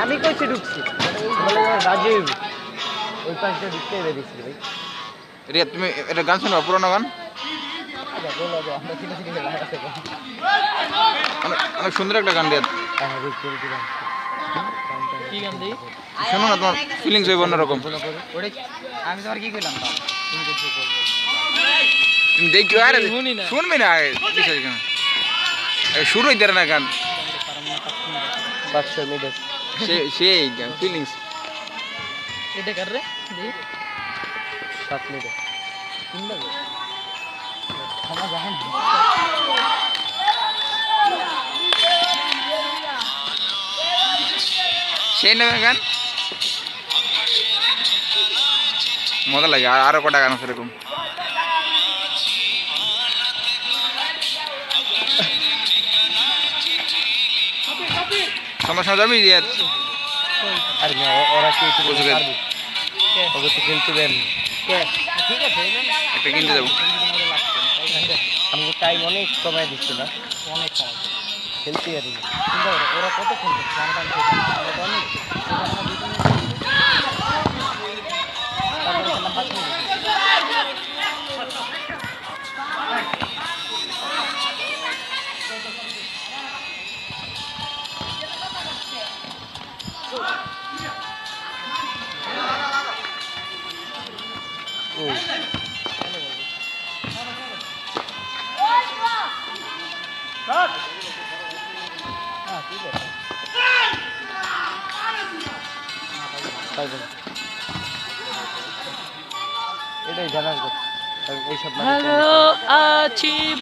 আমি কইছি ঢুকছি রাজি হইব ওই পাশটা ঢুকতে বেরিয়েছি ভাই। রিয়া তুমি এটা গান শোনো পুরোনো গান অনেক সুন্দর একটা গান রিয়া কি গান দিই শোনো না তোমার ফিলিংস হইব অন্যরকম আমি তোমার কি কইলাম তুমি দেখো আরে শুনবি না বিষয় কেন শুরু হইতে না গান 500 মিটার সেই গান ফিলিংস এটা কর রে দি 7 মিটার কিনবা খানা জাহান সেই নামে গান মজা লাগে আরো কটা গান আছে এরকম সমস্যা যাবি যে আর না ওরা কি পারবে ওকে তো খেলতে দেন ঠিক আছে একটা কিনতে যাবো আমি টাইম অনেক কমাই দিচ্ছি না অনেক কম খেলতে পারি কিন্তু ওরা কত খেলতে এটাই জানার কথা এইসব